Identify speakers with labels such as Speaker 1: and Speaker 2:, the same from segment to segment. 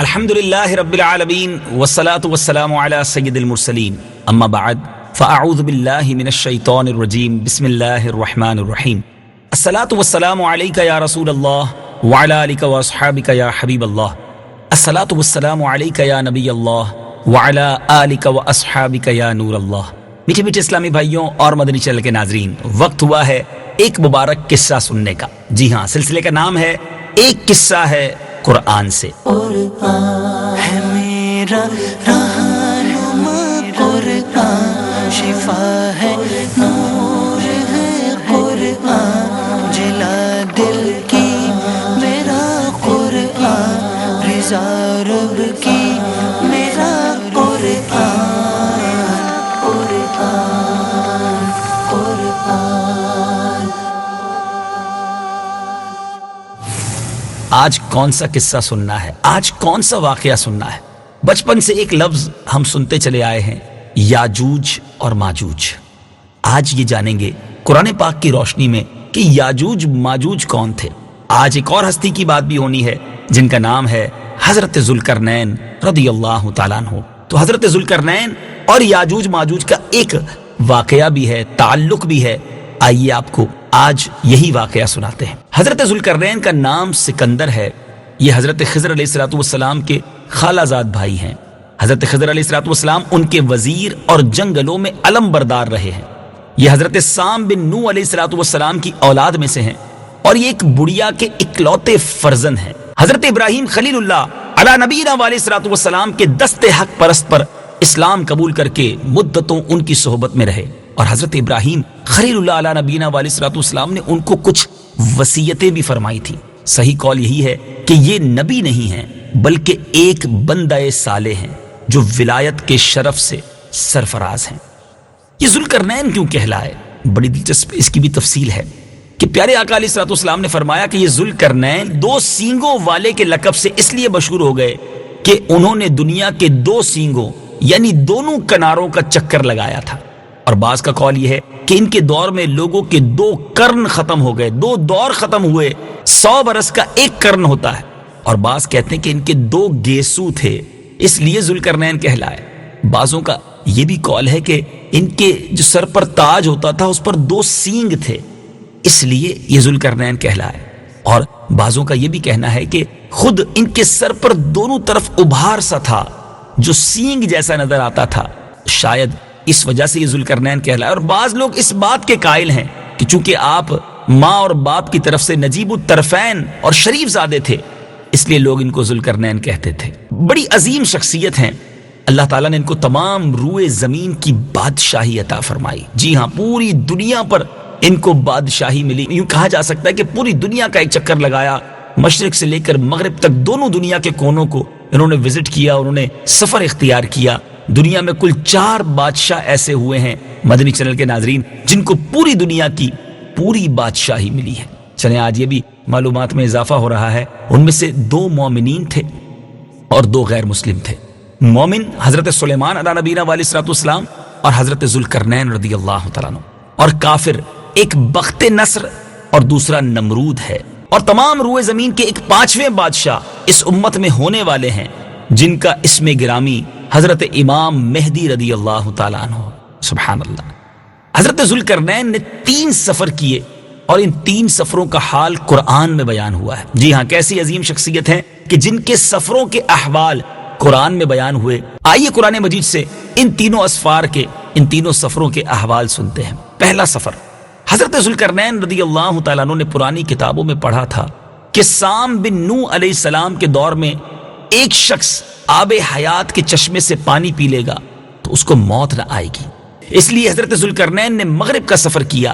Speaker 1: الحمدللہ رب العالمین والصلاة والسلام علی سید المرسلین اما بعد فاعوذ باللہ من الشیطان الرجیم بسم اللہ الرحمن الرحیم الصلاة والسلام علیک یا رسول اللہ وعلی آلک واصحابک یا حبیب اللہ الصلاة والسلام علیک یا نبی اللہ وعلی آلک واصحابک یا نور اللہ۔ میٹھے میٹھے اسلامی بھائیوں اور مدنی چینل کے ناظرین، وقت ہوا ہے ایک مبارک قصہ سننے کا۔ جی ہاں، سلسلے کا نام ہے ایک قصہ ہے قرآن سے۔
Speaker 2: قرآن ہے میرا رہنما، قرآن شفا ہے، نور ہے قرآن، جلا دل کی میرا قرآن، رضا رب کی میرا قرآن، قرآن قرآن۔
Speaker 1: آج کون سا قصہ سننا ہے، آج کون سا واقعہ سننا ہے؟ بچپن سے ایک لفظ ہم سنتے چلے آئے ہیں، یاجوج اور ماجوج۔ آج یہ جانیں گے قرآن پاک کی روشنی میں کہ یاجوج ماجوج کون تھے۔ آج ایک اور ہستی کی بات بھی ہونی ہے جن کا نام ہے حضرت ذوالقرنین رضی اللہ تعالیٰ عنہ۔ تو حضرت ذوالقرنین اور یاجوج ماجوج کا ایک واقعہ بھی ہے، تعلق بھی ہے۔ آئیے آپ کو آج یہی واقعہ سناتے ہیں۔ حضرت ذوالقرنین کا نام سکندر ہے۔ یہ حضرت خضر علیہ السلام کے خالہ زاد بھائی ہیں۔ حضرت خضر علیہ السلام ان کے وزیر اور جنگلوں میں علم بردار رہے ہیں۔ یہ حضرت سام بن نوح علیہ السلام کی اولاد میں سے ہیں اور یہ ایک بڑیا کے اکلوتے فرزند ہیں۔ حضرت ابراہیم خلیل اللہ علی نبینا علیہ السلام کے دست حق پرست پر اسلام قبول کر کے مدتوں ان کی صحبت میں رہے، اور حضرت ابراہیم خلیل اللہ علی نبینا علیہ السلام نے ان کو کچھ وصیتیں بھی فرمائی تھیں۔ صحیح قول یہی ہے کہ یہ نبی نہیں ہیں بلکہ ایک بندہ صالح ہیں جو ولایت کے شرف سے سرفراز ہیں۔ یہ ذوالقرنین کیوں کہلائے؟ بڑی دلچسپ اس کی بھی تفصیل ہے کہ پیارے آقا علیہ السلام نے فرمایا کہ یہ ذوالقرنین دو سینگوں والے کے لقب سے اس لیے مشہور ہو گئے کہ انہوں نے دنیا کے دو سینگوں یعنی دونوں کناروں کا چکر لگایا تھا۔ اور بعض کا قول یہ ہے کہ ان کے دور میں لوگوں کے دو قرن ختم ہو گئے، دو دور ختم ہوئے، 100 برس کا ایک قرن ہوتا ہے۔ اور بعض کہتے ہیں کہ ان کے دو گیسو تھے، اس لیے ذوالقرنین کہلائے۔ بعضوں کا یہ بھی قول ہے کہ ان کے جو سر پر تاج ہوتا تھا اس پر دو سینگ تھے، اس لیے یہ ذوالقرنین کہلائے۔ اور بعضوں کا یہ بھی کہنا ہے کہ خود ان کے سر پر دونوں طرف ابھار سا تھا جو سینگ جیسا نظر آتا تھا، شاید اس وجہ سے یہ ذوالقرنین کہلائے۔ اور بعض لوگ اس بات کے قائل ہیں کہ چونکہ آپ ماں اور باپ کی طرف سے نجیب الطرفین اور شریف زادے تھے، اس لیے لوگ ان کو ذوالقرنین کہتے تھے۔ بڑی عظیم شخصیت ہیں، اللہ تعالیٰ نے ان کو تمام روئے زمین کی بادشاہی عطا فرمائی۔ جی ہاں، پوری دنیا پر ان کو بادشاہی ملی۔ یوں کہا جا سکتا ہے کہ پوری دنیا کا ایک چکر لگایا، مشرق سے لے کر مغرب تک دونوں دنیا کے کونوں کو انہوں نے وزٹ کیا، انہوں نے سفر اختیار کیا۔ دنیا میں کل 4 بادشاہ ایسے ہوئے ہیں مدنی چینل کے ناظرین جن کو پوری دنیا کی پوری بادشاہی ملی ہے۔ چلیں آج یہ بھی معلومات میں اضافہ ہو رہا ہے، ان میں سے 2 مومنین تھے اور 2 غیر مسلم تھے۔ مومن حضرت سلیمان علیہ نبینا علیہ السلام اور حضرت ذوالقرنین رضی اللہ تعالیٰ عنہ، اور کافر ایک بخت نصر اور دوسرا نمرود ہے۔ اور تمام روئے زمین کے ایک 5ویں بادشاہ اس امت میں ہونے والے ہیں جن کا اسم گرامی حضرت امام مہدی رضی اللہ تعالیٰ عنہ۔ سبحان اللہ۔ حضرت ذوالقرنین نے 3 سفر کیے اور ان 3 سفروں کا حال قرآن میں بیان ہوا ہے۔ جی ہاں، کیسی عظیم شخصیت ہیں کہ جن کے سفروں کے احوال قرآن میں بیان ہوئے۔ آئیے قرآن مجید سے ان تینوں اسفار کے، ان تینوں سفروں کے احوال سنتے ہیں۔ پہلا سفر، حضرت ذوالقرنین رضی اللہ تعالیٰ عنہ نے پرانی کتابوں میں پڑھا تھا کہ سام بن نوح علیہ السلام کے دور میں ایک شخص آب حیات کے چشمے سے پانی پی لے گا تو اس کو موت نہ آئے گی۔ اس لیے حضرت ذوالقرنین نے مغرب کا سفر کیا۔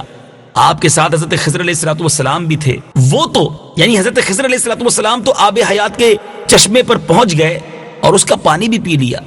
Speaker 1: آپ کے ساتھ حضرت خضر علیہ السلام بھی تھے۔ وہ تو یعنی حضرت خضر علیہ السلام تو آب حیات کے چشمے پر پہنچ گئے اور اس کا پانی بھی پی لیا،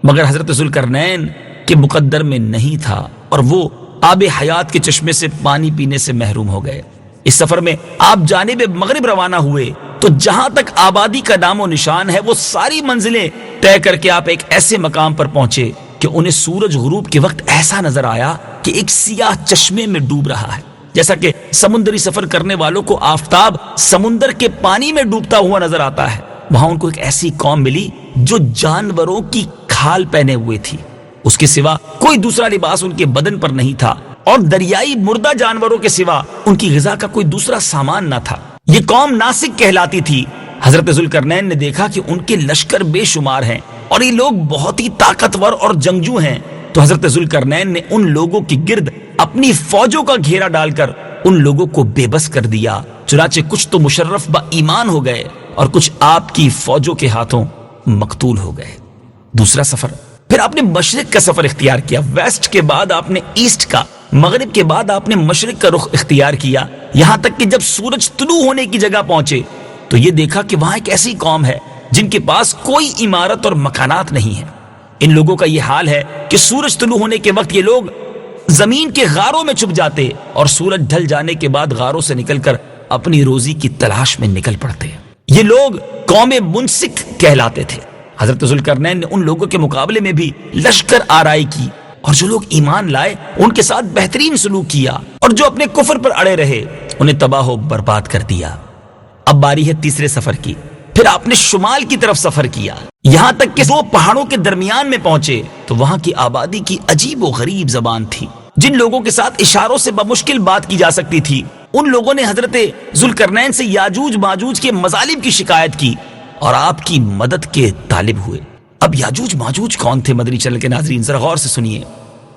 Speaker 1: مگر حضرت ذوالقرنین کے مقدر میں نہیں تھا اور وہ آب حیات کے چشمے سے پانی پینے سے محروم ہو گئے۔ اس سفر میں آپ جانب مغرب روانہ ہوئے تو جہاں تک آبادی کا نام و نشان ہے وہ ساری منزلیں طے کر کے آپ ایک ایسے مقام پر پہنچے کہ انہیں سورج غروب کے وقت ایسا نظر آیا کہ ایک سیاہ چشمے میں ڈوب رہا ہے، جیسا کہ سمندری سفر کرنے والوں کو آفتاب سمندر کے پانی میں ڈوبتا ہوا نظر آتا ہے۔ وہاں ان کو ایک ایسی قوم ملی جو جانوروں کی کھال پہنے ہوئے تھی، اس کے سوا کوئی دوسرا لباس ان کے بدن پر نہیں تھا، اور دریائی مردہ جانوروں کے سوا ان کی غذا کا کوئی دوسرا سامان نہ تھا۔ یہ قوم ناسک کہلاتی تھی۔ حضرت ذوالقرنین نے دیکھا کہ ان کے لشکر بے شمار ہیں اور یہ لوگ بہت ہی طاقتور اور جنگجو ہیں، تو حضرت ذوالقرنین نے ان لوگوں کی گرد اپنی فوجوں کا گھیرا ڈال کر ان لوگوں کو بے بس کر دیا۔ چنانچہ کچھ تو مشرف با ایمان ہو گئے اور کچھ آپ کی فوجوں کے ہاتھوں مقتول ہو گئے۔ دوسرا سفر، پھر آپ نے مشرق کا سفر اختیار کیا، ویسٹ کے بعد آپ نے ایسٹ کا، مغرب کے بعد آپ نے مشرق کا رخ اختیار کیا، یہاں تک کہ جب سورج طلوع ہونے کی جگہ پہنچے تو یہ دیکھا کہ وہاں ایک ایسی قوم ہے جن کے پاس کوئی عمارت اور مکانات نہیں ہے۔ ان لوگوں کا یہ حال ہے کہ سورج طلوع ہونے کے وقت یہ لوگ زمین کے غاروں میں چھپ جاتے اور سورج ڈھل جانے کے بعد غاروں سے نکل کر اپنی روزی کی تلاش میں نکل پڑتے۔ یہ لوگ قوم منسک کہلاتے تھے۔ حضرت ذوالقرنین نے ان لوگوں کے مقابلے میں بھی لشکر آرائی کی، اور جو لوگ ایمان لائے ان کے ساتھ بہترین سلوک کیا، اور جو اپنے کفر پر اڑے رہے انہیں تباہ و برباد کر دیا۔ اب باری ہے تیسرے سفر کی۔ پھر آپ نے شمال کی طرف سفر کیا، یہاں تک کہ دو پہاڑوں کے درمیان میں پہنچے تو وہاں کی آبادی کی عجیب و غریب زبان تھی۔ جن لوگوں کے ساتھ اشاروں سے بمشکل بات کی جا سکتی تھی، ان لوگوں نے حضرت ذوالقرنین سے یاجوج ماجوج کے مظالم کی شکایت کی اور آپ کی مدد کے طالب ہوئے۔ اب یاجوج ماجوج کون تھے؟ مدنی چینل کے ناظرین ذرا غور سے سنیے۔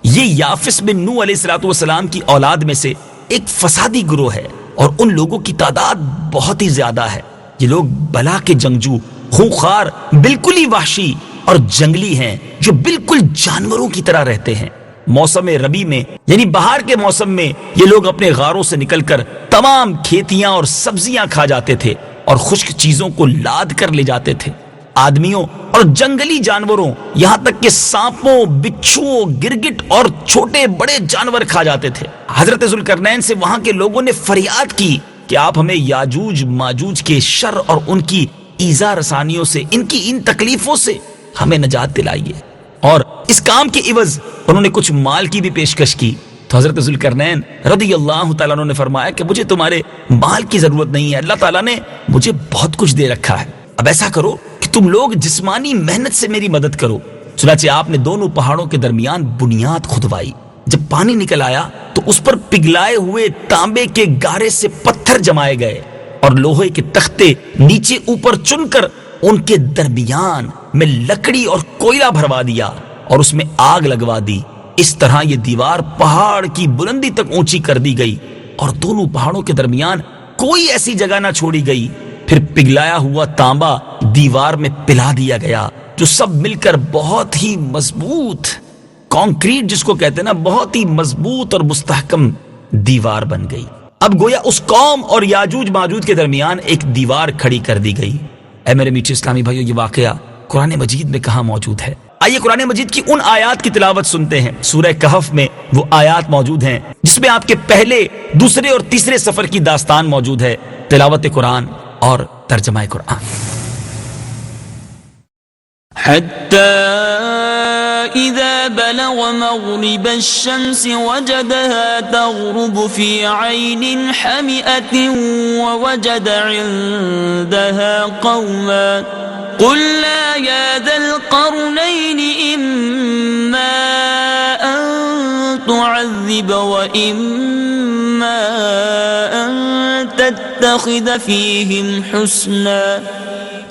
Speaker 1: یہ یافس بن نوح علیہ السلام کی اولاد میں سے ایک فسادی گروہ ہے، اور ان لوگوں کی تعداد بہت ہی زیادہ ہے۔ یہ لوگ بلا کے جنگجو، خونخوار، بالکل ہی وحشی اور جنگلی ہیں، جو بالکل جانوروں کی طرح رہتے ہیں۔ موسم ربیع میں یعنی بہار کے موسم میں یہ لوگ اپنے غاروں سے نکل کر تمام کھیتیاں اور سبزیاں کھا جاتے تھے اور خشک چیزوں کو لاد کر لے جاتے تھے۔ آدمیوں اور جنگلی جانوروں، یہاں تک کہ سانپوں، بچھوؤں، گرگٹ اور چھوٹے بڑے جانور کھا جاتے تھے۔ حضرت ذوالقرنین سے وہاں کے لوگوں نے فریاد کی کہ آپ ہمیں یاجوج ماجوج کے شر اور ان کی ایذا رسانیوں سے، ان کی ان تکلیفوں سے ہمیں نجات دلائیے، اور اس کام کے عوض انہوں نے کچھ مال کی بھی پیشکش کی۔ تو حضرت ذوالقرنین رضی اللہ تعالیٰ عنہ نے فرمایا کہ مجھے تمہارے مال کی ضرورت نہیں ہے، اللہ تعالیٰ نے مجھے بہت کچھ دے رکھا ہے۔ اب ایسا کرو کہ تم لوگ جسمانی محنت سے میری مدد کرو۔ چنانچہ آپ نے دونوں پہاڑوں کے درمیان بنیاد کھدوائی۔ جب پانی نکل آیا تو اس پر پگھلائے ہوئے تانبے کے گارے سے پتھر جمائے گئے اور لوہے کے تختے نیچے اوپر چن کر ان کے درمیان میں لکڑی اور کوئلہ بھروا دیا اور اس میں آگ لگوا دی۔ اس طرح یہ دیوار پہاڑ کی بلندی تک اونچی کر دی گئی اور دونوں پہاڑوں کے درمیان کوئی ایسی جگہ نہ چھوڑی گئی۔ پھر پگھلایا ہوا تانبا دیوار میں پلا دیا گیا، جو سب مل کر بہت ہی مضبوط، کانکریٹ جس کو کہتے ہیں نا، بہت ہی مضبوط اور مستحکم دیوار بن گئی۔ اب گویا اس قوم اور یاجوج ماجوج کے درمیان ایک دیوار کھڑی کر دی گئی۔ اے میرے میٹھے اسلامی بھائیو، یہ واقعہ قرآن مجید میں کہاں موجود ہے؟ آئیے قرآن مجید کی ان آیات کی تلاوت سنتے ہیں۔ سورہ کہف میں وہ آیات موجود ہیں جس میں آپ کے پہلے، دوسرے اور تیسرے سفر کی داستان موجود ہے۔ تلاوت قرآن اور ترجمہ قرآن۔
Speaker 2: حتى إذا بلغ مغرب الشمس وجدها تغرب في عين حمئة ووجد عندها قوما قلنا يا ذا القرنين إما أن تعذب وإما أن تتخذ فيهم حسنا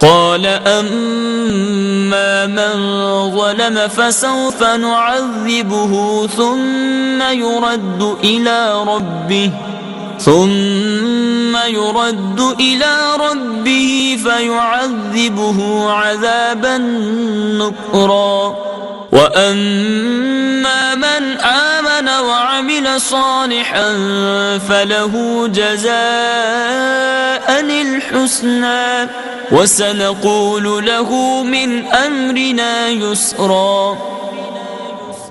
Speaker 2: قال أما من ظلم فسوف نعذبه ثم يرد إلى ربه فيعذبه عذابا نكرا وأما من آمن وعمل صالحا فله جزاء الحسنى وسنقول له من أمرنا يسرا۔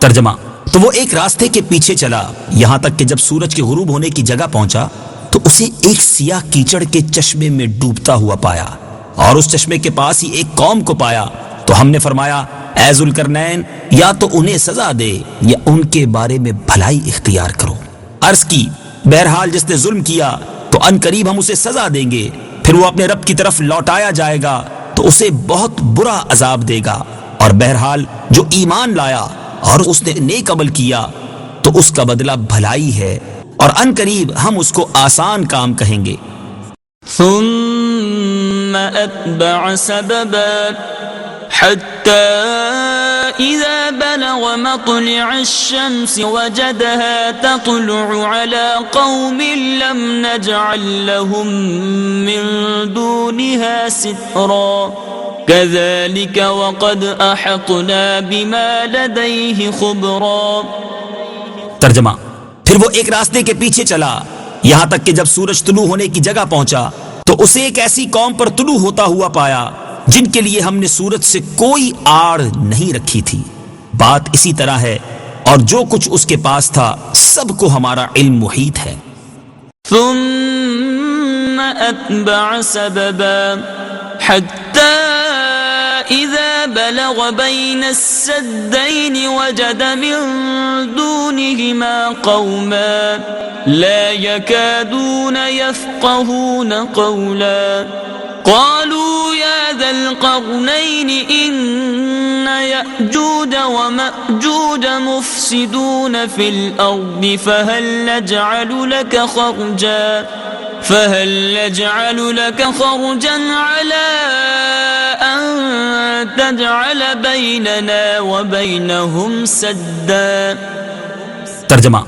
Speaker 1: ترجمہ۔ تو وہ ایک راستے کے پیچھے چلا یہاں تک کہ جب سورج کے غروب ہونے کی جگہ پہنچا تو اسے ایک سیاہ کیچڑ کے چشمے میں ڈوبتا ہوا پایا، اور اس چشمے کے پاس ہی ایک قوم کو پایا۔ تو ہم نے فرمایا اے ذوالقرنین، یا تو انہیں سزا دے یا ان کے بارے میں بھلائی اختیار کرو۔ عرض کی بہرحال جس نے ظلم کیا تو ان قریب ہم اسے سزا دیں گے، پھر وہ اپنے رب کی طرف لوٹایا جائے گا تو اسے بہت برا عذاب دے گا، اور بہرحال جو ایمان لایا اور اس نے نیک عمل کیا تو اس کا بدلہ بھلائی ہے، اور ان قریب ہم اس کو آسان کام کہیں گے۔
Speaker 2: ثم أتبع سببا حتى إذا بلغ مطلع الشمس وجدها تطلع على قوم لم نجعل لهم من دونها سترا كذلك وقد أحطنا بما لديه خبرا۔
Speaker 1: ترجمہ: پھر وہ ایک راستے کے پیچھے چلا یہاں تک کہ جب سورج طلوع ہونے کی جگہ پہنچا تو اسے ایک ایسی قوم پر طلوع ہوتا ہوا پایا جن کے لیے ہم نے سورج سے کوئی آڑ نہیں رکھی تھی۔ بات اسی طرح ہے، اور جو کچھ اس کے پاس تھا سب کو ہمارا علم محیط ہے۔
Speaker 2: ثم أتبع سببا حتى إذا بلغ بين السدين وجد من دونهما قوما لا يكادون يفقهون قولا قالوا يا ذا القرنين إن يأجوج ومأجوج مفسدون في الأرض فهل نجعل لك خرجا على أن تجعل بيننا وبينهم سدا۔
Speaker 1: ترجمہ: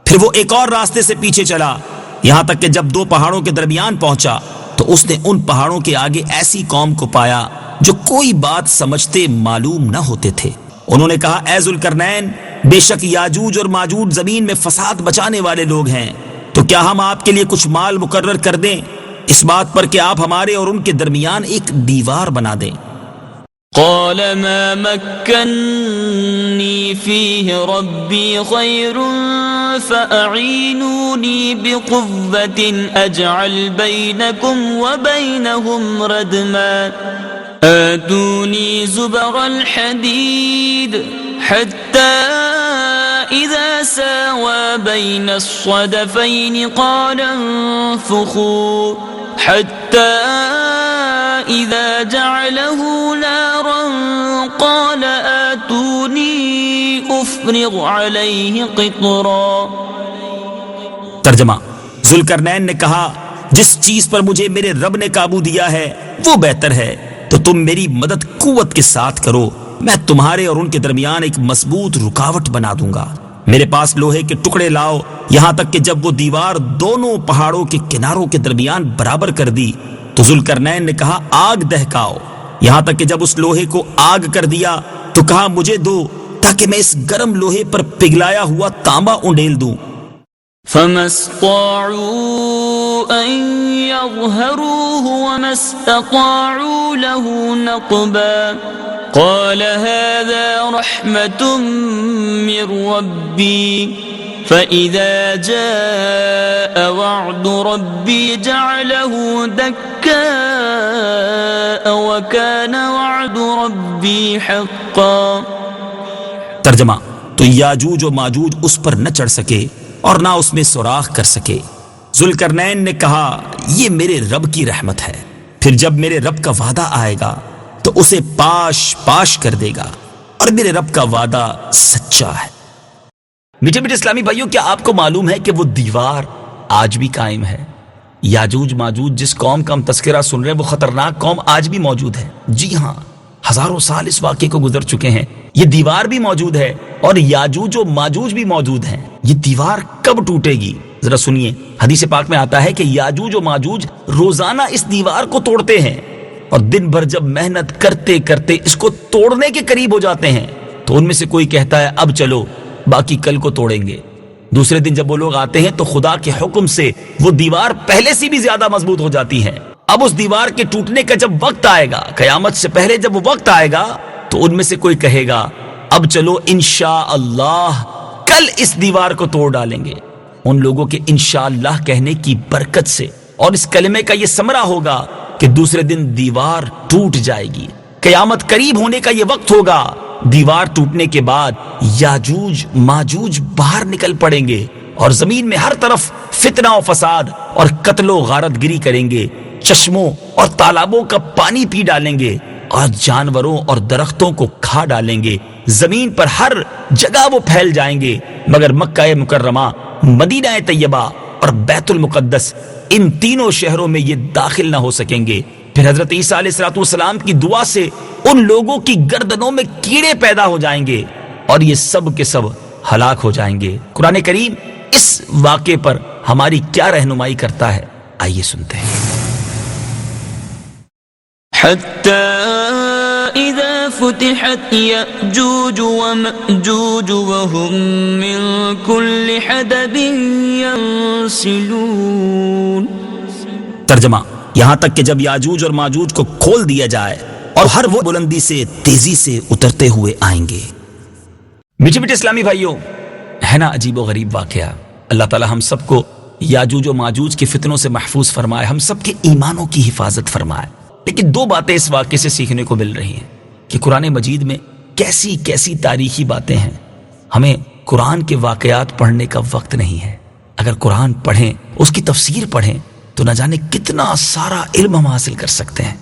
Speaker 1: پھر وہ ایک اور راستے سے پیچھے چلا یہاں تک کہ جب دو پہاڑوں کے درمیان پہنچا تو اس نے ان پہاڑوں کے آگے ایسی قوم کو پایا جو کوئی بات سمجھتے معلوم نہ ہوتے تھے۔ انہوں نے کہا، اے ذوالقرنین، بے شک یاجوج اور ماجوج زمین میں فساد بچانے والے لوگ ہیں، تو کیا ہم آپ کے لیے کچھ مال مقرر کر دیں اس بات پر کہ آپ ہمارے اور ان کے درمیان ایک دیوار بنا دیں؟
Speaker 2: قال ما مكنني فيه ربي خير فأعينوني بقوة أجعل بينكم وبينهم ردما آتوني زبر الحديد حتى إذا ساوى بين الصدفين قال انفخوا حتى إذا جعله نارا قال آتوني أفرغ عليه قطرا۔
Speaker 1: ترجمہ: ذوالقرنین نے کہا، جس چیز پر مجھے میرے رب نے قابو دیا ہے وہ بہتر ہے، تو تم میری مدد قوت کے ساتھ کرو، میں تمہارے اور ان کے درمیان ایک مضبوط رکاوٹ بنا دوں گا۔ میرے پاس لوہے کے ٹکڑے لاؤ یہاں تک کہ جب وہ دیوار دونوں پہاڑوں کے کناروں کے درمیان برابر کر دی تو ذوالقرنین نے کہا، آگ دہکاؤ یہاں تک کہ جب اس لوہے کو آگ کر دیا تو کہا، مجھے دو تاکہ میں اس گرم لوہے پر پگھلایا ہوا تانبا انڈیل دوں۔
Speaker 2: فما استطاعوا أن يظهروه وما استطاعوا له نقبا قال هذا رحمة من ربي فإذا جاء وعد ربي جعله دكاء وكان وعد ربي حقا۔
Speaker 1: ترجمہ: تو یاجوج و ماجوج اس پر نہ چڑھ سکے اور نہ اس میں سوراخ کر سکے۔ ذوالقرنین نے کہا، یہ میرے رب کی رحمت ہے، پھر جب میرے رب کا وعدہ آئے گا تو اسے پاش پاش کر دے گا، اور میرے رب کا وعدہ سچا ہے۔ میٹھے میٹھے اسلامی بھائیوں، کیا آپ کو معلوم ہے کہ وہ دیوار آج بھی قائم ہے؟ یاجوج ماجوج جس قوم کا ہم تذکرہ سن رہے ہیں وہ خطرناک قوم آج بھی موجود ہے۔ جی ہاں، ہزاروں سال اس واقعے کو گزر چکے ہیں، یہ دیوار بھی موجود ہے اور یاجوج و ماجوج بھی موجود ہیں۔ یہ دیوار کب ٹوٹے گی؟ ذرا سنیے، حدیث پاک میں آتا ہے کہ یاجوج و ماجوج روزانہ اس دیوار کو توڑتے ہیں، اور دن بھر جب محنت کرتے کرتے اس کو توڑنے کے قریب ہو جاتے ہیں تو ان میں سے کوئی کہتا ہے، اب چلو باقی کل کو توڑیں گے۔ دوسرے دن جب وہ لوگ آتے ہیں تو خدا کے حکم سے وہ دیوار پہلے سے بھی زیادہ مضبوط ہو جاتی ہے۔ اب اس دیوار کے ٹوٹنے کا جب وقت آئے گا، قیامت سے پہلے جب وہ وقت آئے گا تو ان میں سے کوئی کہے گا، اب چلو انشاءاللہ کل اس دیوار کو توڑ ڈالیں گے۔ ان لوگوں کے انشاءاللہ کہنے کی برکت سے اور اس کلمے کا یہ ثمرہ ہوگا کہ دوسرے دن دیوار ٹوٹ جائے گی۔ قیامت قریب ہونے کا یہ وقت ہوگا، دیوار ٹوٹنے کے بعد یاجوج ماجوج باہر نکل پڑیں گے اور زمین میں ہر طرف فتنہ و فساد اور قتل و غارت گری کریں گے، چشموں اور تالابوں کا پانی پی ڈالیں گے اور جانوروں اور درختوں کو کھا ڈالیں گے، زمین پر ہر جگہ وہ پھیل جائیں گے، مگر مکہ مکرمہ، مدینہ طیبہ اور بیت المقدس، ان تینوں شہروں میں یہ داخل نہ ہو سکیں گے۔ پھر حضرت عیسیٰ علیہ السلام کی دعا سے ان لوگوں کی گردنوں میں کیڑے پیدا ہو جائیں گے اور یہ سب کے سب ہلاک ہو جائیں گے۔ قرآن کریم اس واقعے پر ہماری کیا رہنمائی کرتا ہے، آئیے سنتے ہیں۔
Speaker 2: حتى إذا فتحت يأجوج ومأجوج وهم من كل حدب ينسلون۔
Speaker 1: ترجمہ، یہاں تک کہ جب یاجوج اور ماجوج کو کھول دیا جائے اور ہر وہ بلندی سے تیزی سے اترتے ہوئے آئیں گے۔ میٹھے میٹھے اسلامی بھائیوں، ہے نا عجیب و غریب واقعہ؟ اللہ تعالی ہم سب کو یاجوج و ماجوج کے فتنوں سے محفوظ فرمائے، ہم سب کے ایمانوں کی حفاظت فرمائے۔ لیکن دو باتیں اس واقعے سے سیکھنے کو مل رہی ہیں کہ قرآن مجید میں کیسی کیسی تاریخی باتیں ہیں۔ ہمیں قرآن کے واقعات پڑھنے کا وقت نہیں ہے۔ اگر قرآن پڑھیں، اس کی تفسیر پڑھیں تو نہ جانے کتنا سارا علم ہم حاصل کر سکتے ہیں۔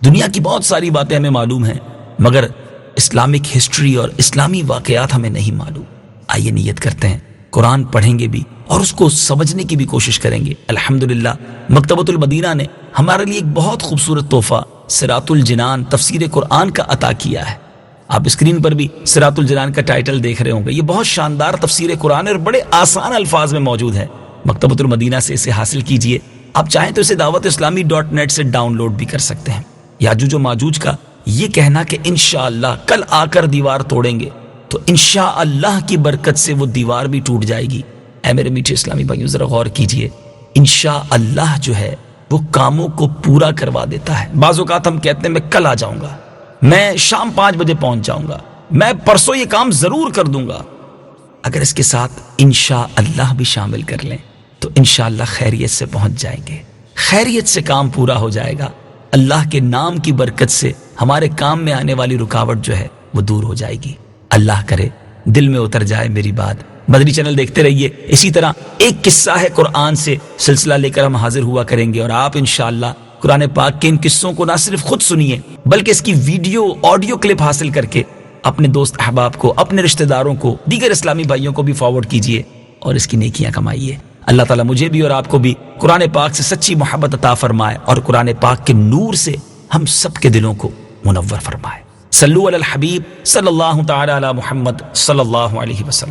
Speaker 1: دنیا کی بہت ساری باتیں ہمیں معلوم ہیں، مگر اسلامک ہسٹری اور اسلامی واقعات ہمیں نہیں معلوم۔ آئیے نیت کرتے ہیں، قرآن پڑھیں گے بھی اور اس کو سمجھنے کی بھی کوشش کریں گے۔ الحمدللہ مکتبۃ المدینہ نے ہمارے لیے ایک بہت خوبصورت تحفہ صراط الجنان تفسیر قرآن کا عطا کیا ہے۔ آپ اسکرین پر بھی صراط الجنان کا ٹائٹل دیکھ رہے ہوں گے۔ یہ بہت شاندار تفسیر قرآن ہے اور بڑے آسان الفاظ میں موجود ہے۔ مکتبۃ المدینہ سے اسے حاصل کیجئے۔ آپ چاہیں تو اسے dawat-islami.net سے ڈاؤن لوڈ بھی کر سکتے ہیں۔ یاجوج و ماجوج کا یہ کہنا کہ انشاءاللہ کل آ کر دیوار توڑیں گے تو انشاءاللہ کی برکت سے وہ دیوار بھی ٹوٹ جائے گی۔ اے میرے میٹھے اسلامی بھائیوں، ذرا غور کیجئے، انشاءاللہ جو ہے وہ کاموں کو پورا کروا دیتا ہے۔ بعض اوقات ہم کہتے ہیں میں کل آ جاؤں گا، میں شام 5 بجے پہنچ جاؤں گا، میں پرسوں یہ کام ضرور کر دوں گا۔ اگر اس کے ساتھ انشاءاللہ بھی شامل کر لیں تو انشاءاللہ خیریت سے پہنچ جائیں گے، خیریت سے کام پورا ہو جائے گا۔ اللہ کے نام کی برکت سے ہمارے کام میں آنے والی رکاوٹ جو ہے وہ دور ہو جائے گی۔ اللہ کرے دل میں اتر جائے میری بات۔ مدنی چینل دیکھتے رہیے، اسی طرح ایک قصہ ہے قرآن سے سلسلہ لے کر ہم حاضر ہوا کریں گے، اور آپ انشاءاللہ قرآن پاک کے ان قصوں کو نہ صرف خود سنیے بلکہ اس کی ویڈیو آڈیو کلپ حاصل کر کے اپنے دوست احباب کو، اپنے رشتہ داروں کو، دیگر اسلامی بھائیوں کو بھی فارورڈ کیجئے اور اس کی نیکیاں کمائیے۔ اللہ تعالیٰ مجھے بھی اور آپ کو بھی قرآن پاک سے سچی محبت عطا فرمائے اور قرآن پاک کے نور سے ہم سب کے دلوں کو منور فرمائے۔ صلو علی الحبیب صلی اللہ تعالی علی محمد صلی اللہ علیہ وسلم۔